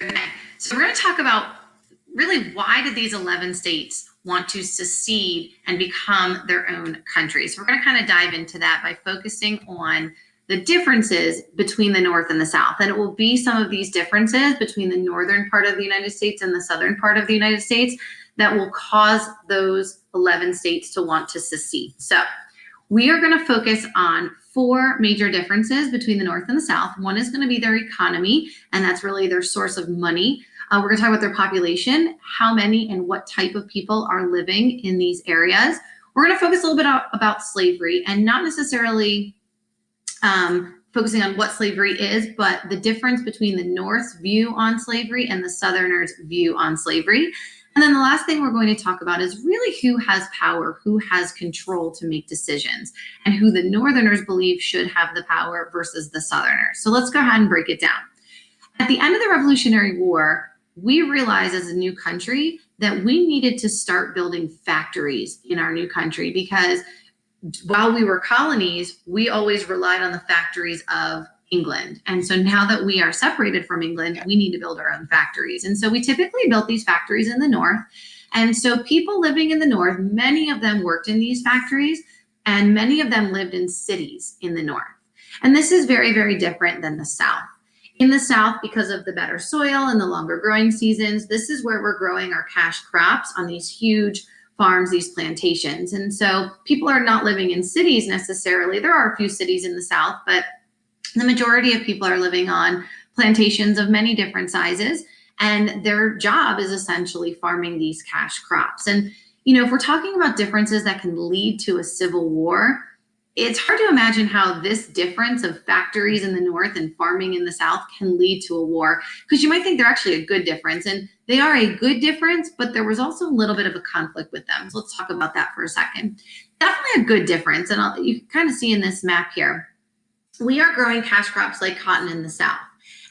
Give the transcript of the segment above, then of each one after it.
Okay. So we're going to talk about really why did these 11 states want to secede and become their own country. So we're going to kind of dive into that by focusing on the differences between the North and the South. And it will be some of these differences between the northern part of the United States and the southern part of the United States that will cause those 11 states to want to secede. So we are going to focus on four major differences between the North and the South. One is going to be their economy, and that's really their source of money. We're going to talk about their population, how many and what type of people are living in these areas. We're going to focus a little bit about slavery, and not necessarily focusing on what slavery is, but the difference between the North's view on slavery and the Southerners' view on slavery. And then the last thing we're going to talk about is really who has power, who has control to make decisions, and who the Northerners believe should have the power versus the Southerners. So let's go ahead and break it down. At the end of the Revolutionary War, we realized as a new country that we needed to start building factories in our new country because while we were colonies, we always relied on the factories of England. And so now that we are separated from England, we need to build our own factories. And so we typically built these factories in the North. And so people living in the North, many of them worked in these factories, and many of them lived in cities in the North. And this is very, very different than the South. In the South, because of the better soil and the longer growing seasons, this is where we're growing our cash crops on these huge farms, these plantations. And so people are not living in cities necessarily. There are a few cities in the South, but the majority of people are living on plantations of many different sizes, and their job is essentially farming these cash crops. And, you know, if we're talking about differences that can lead to a civil war, it's hard to imagine how this difference of factories in the North and farming in the South can lead to a war, because you might think they're actually a good difference, and they are a good difference, but there was also a little bit of a conflict with them. So let's talk about that for a second. Definitely a good difference, and you can kind of see in this map here, we are growing cash crops like cotton in the South.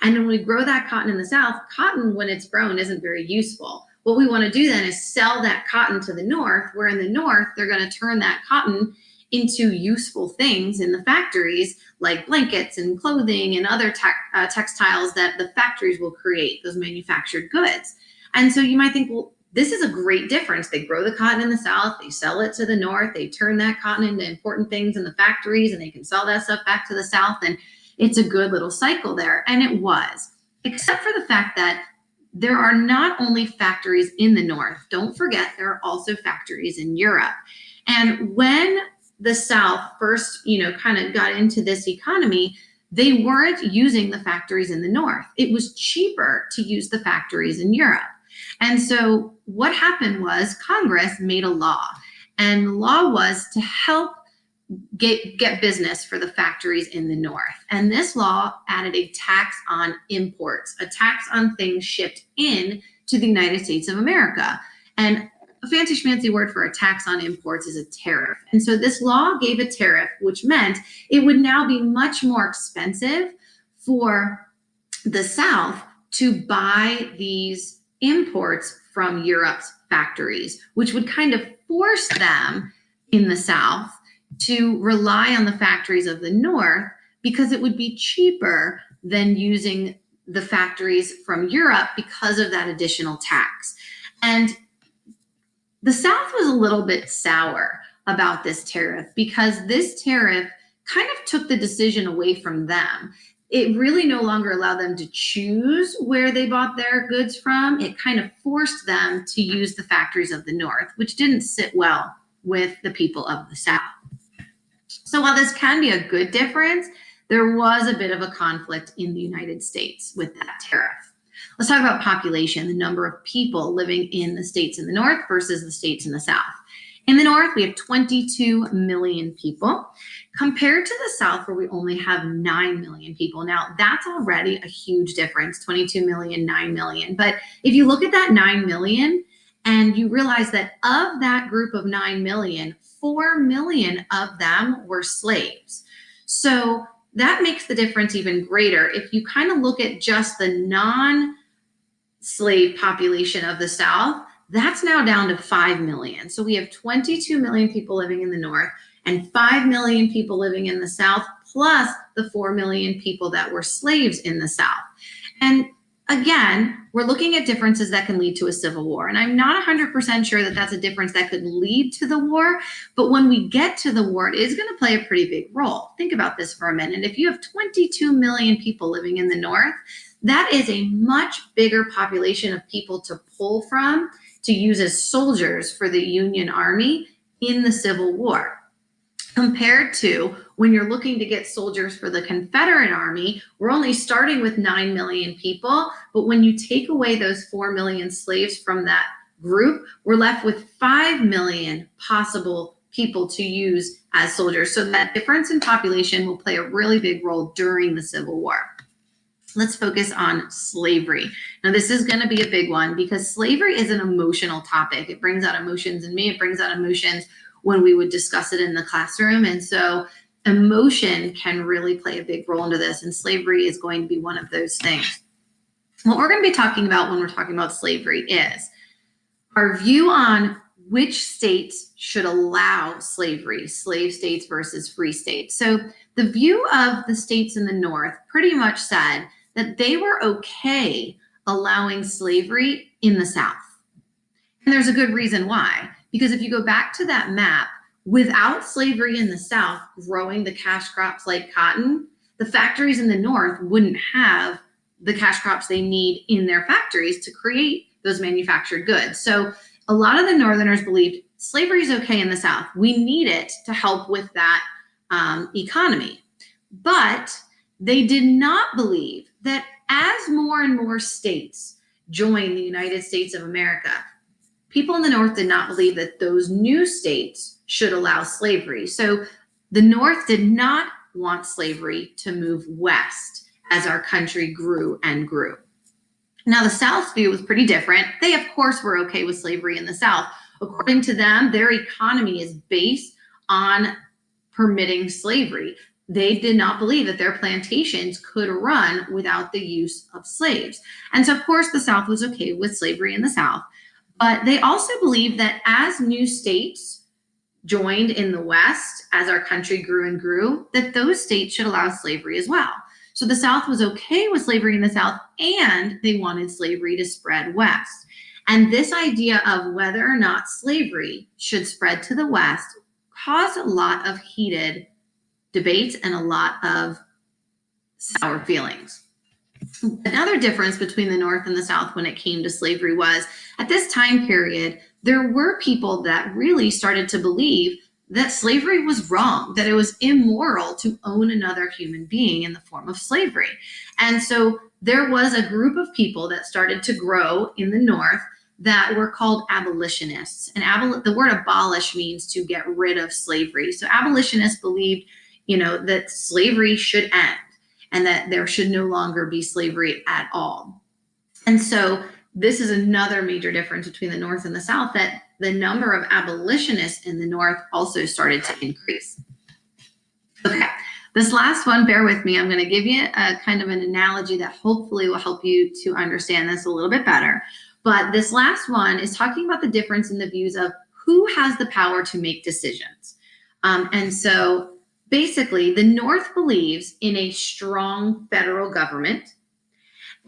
And when we grow that cotton in the South, cotton, when it's grown, isn't very useful. What we want to do then is sell that cotton to the North, where in the North, they're going to turn that cotton into useful things in the factories, like blankets and clothing and other textiles that the factories will create, those manufactured goods. And so you might think, well, this is a great difference. They grow the cotton in the South, they sell it to the North, they turn that cotton into important things in the factories, and they can sell that stuff back to the South. And it's a good little cycle there. And it was, except for the fact that there are not only factories in the North. Don't forget, there are also factories in Europe. And when the South first, kind of got into this economy, they weren't using the factories in the North. It was cheaper to use the factories in Europe. And so what happened was Congress made a law, and the law was to help get business for the factories in the North. And this law added a tax on imports, a tax on things shipped in to the United States of America. And a fancy schmancy word for a tax on imports is a tariff. And so this law gave a tariff, which meant it would now be much more expensive for the South to buy these imports from Europe's factories, which would kind of force them in the South to rely on the factories of the North, because it would be cheaper than using the factories from Europe because of that additional tax. And the South was a little bit sour about this tariff, because this tariff kind of took the decision away from them. It really no longer allowed them to choose where they bought their goods from. It kind of forced them to use the factories of the North, which didn't sit well with the people of the South. So while this can be a good difference, there was a bit of a conflict in the United States with that tariff. Let's talk about population, the number of people living in the states in the North versus the states in the South. In the North, we have 22 million people, compared to the South, where we only have 9 million people. Now, that's already a huge difference, 22 million, 9 million. But if you look at that 9 million, and you realize that of that group of 9 million, 4 million of them were slaves. So that makes the difference even greater. If you kind of look at just the non-slave population of the South, that's now down to 5 million. So we have 22 million people living in the North and 5 million people living in the South, plus the 4 million people that were slaves in the South. And again, we're looking at differences that can lead to a civil war. And I'm not 100% sure that that's a difference that could lead to the war. But when we get to the war, it is going to play a pretty big role. Think about this for a minute. If you have 22 million people living in the North, that is a much bigger population of people to pull from to use as soldiers for the Union Army in the Civil War. Compared to when you're looking to get soldiers for the Confederate Army, we're only starting with 9 million people. But when you take away those 4 million slaves from that group, we're left with 5 million possible people to use as soldiers. So that difference in population will play a really big role during the Civil War. Let's focus on slavery. Now, this is going to be a big one because slavery is an emotional topic. It brings out emotions in me. It brings out emotions when we would discuss it in the classroom. And so emotion can really play a big role into this, and slavery is going to be one of those things. What we're going to be talking about when we're talking about slavery is our view on which states should allow slavery, slave states versus free states. So the view of the states in the North pretty much said that they were okay allowing slavery in the South. And there's a good reason why. Because if you go back to that map, without slavery in the South growing the cash crops like cotton, the factories in the North wouldn't have the cash crops they need in their factories to create those manufactured goods. So a lot of the Northerners believed slavery is okay in the South. We need it to help with that economy. But they did not believe that as more and more states joined the United States of America, people in the North did not believe that those new states should allow slavery. So the North did not want slavery to move west as our country grew and grew. Now, the South's view was pretty different. They, of course, were okay with slavery in the South. According to them, their economy is based on permitting slavery. They did not believe that their plantations could run without the use of slaves. And so, of course, the South was okay with slavery in the South. But they also believed that as new states joined in the West, as our country grew and grew, that those states should allow slavery as well. So the South was okay with slavery in the South, and they wanted slavery to spread west. And this idea of whether or not slavery should spread to the West caused a lot of heated debates and a lot of sour feelings. Another difference between the North and the South when it came to slavery was at this time period, there were people that really started to believe that slavery was wrong, that it was immoral to own another human being in the form of slavery. And so there was a group of people that started to grow in the North that were called abolitionists. And the word abolish means to get rid of slavery. So abolitionists believed, that slavery should end and that there should no longer be slavery at all. And so this is another major difference between the North and the South, that the number of abolitionists in the North also started to increase. Okay, this last one, bear with me. I'm going to give you a kind of an analogy that hopefully will help you to understand this a little bit better. But this last one is talking about the difference in the views of who has the power to make decisions. And so basically, the North believes in a strong federal government,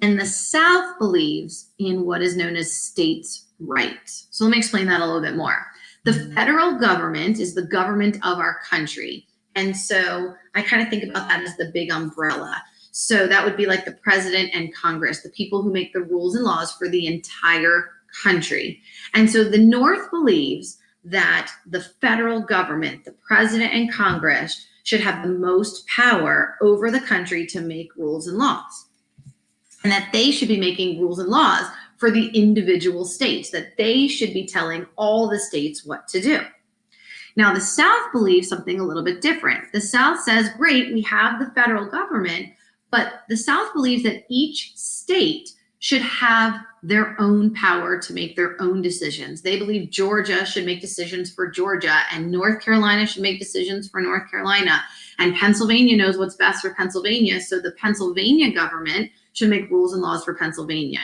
and the South believes in what is known as states' rights. So let me explain that a little bit more. The federal government is the government of our country. And so I kind of think about that as the big umbrella. So that would be like the president and Congress, the people who make the rules and laws for the entire country. And so the North believes that the federal government, the president and Congress, should have the most power over the country to make rules and laws. And that they should be making rules and laws for the individual states, that they should be telling all the states what to do. Now, the South believes something a little bit different. The South says, great, we have the federal government, but the South believes that each state should have their own power to make their own decisions. They believe Georgia should make decisions for Georgia, and North Carolina should make decisions for North Carolina, and Pennsylvania knows what's best for Pennsylvania, so the Pennsylvania government should make rules and laws for Pennsylvania.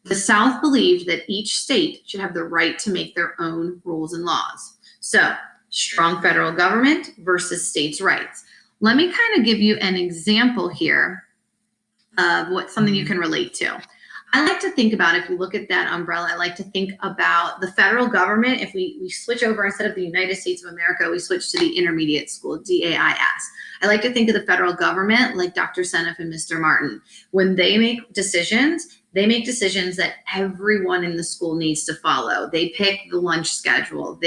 The South believed that each state should have the right to make their own rules and laws. So, strong federal government versus states' rights. Let me kind of give you an example here of something you can relate to. I like to think about, if you look at that umbrella, I like to think about the federal government. If we switch over, instead of the United States of America, we switch to the intermediate school, DAIS. I like to think of the federal government like Dr. Seneff and Mr. Martin. When they make decisions that everyone in the school needs to follow. They pick the lunch schedule.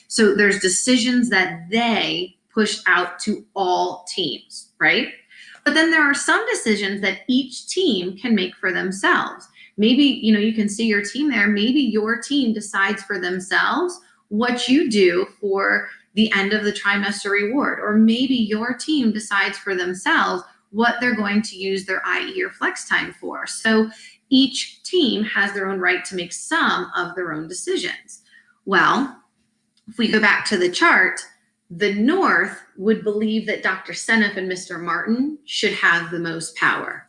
So there's decisions that they push out to all teams, right? But then there are some decisions that each team can make for themselves. Maybe, you can see your team there. Maybe your team decides for themselves what you do for the end of the trimester reward. Or maybe your team decides for themselves what they're going to use their IE or flex time for. So each team has their own right to make some of their own decisions. Well, if we go back to the chart, the North would believe that Dr. Seneff and Mr. Martin should have the most power.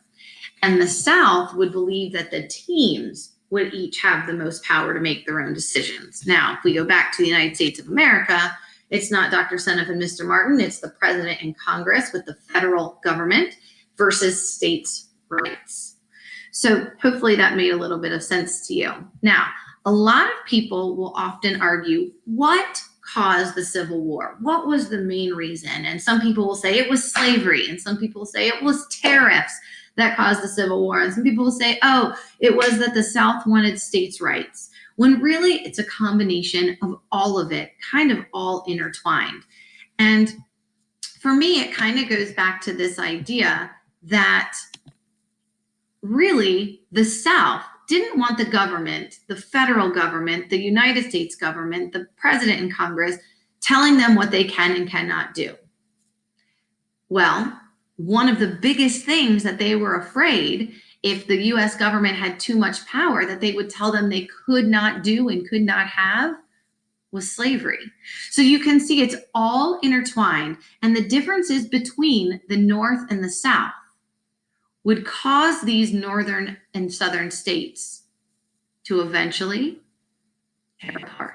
And the South would believe that the teams would each have the most power to make their own decisions. Now, if we go back to the United States of America, it's not Dr. Seneff and Mr. Martin, it's the president and Congress with the federal government versus states' rights. So hopefully that made a little bit of sense to you. Now, a lot of people will often argue, what caused the Civil War? What was the main reason? And some people will say it was slavery, and some people say it was tariffs that caused the Civil War, and some people will say, oh, it was that the South wanted states' rights, when really it's a combination of all of it, kind of all intertwined. And for me, it kind of goes back to this idea that really the South didn't want the government, the federal government, the United States government, the president and Congress telling them what they can and cannot do. Well, one of the biggest things that they were afraid, if the US government had too much power, that they would tell them they could not do and could not have, was slavery. So you can see it's all intertwined, and the differences between the North and the South would cause these northern and southern states to eventually tear apart.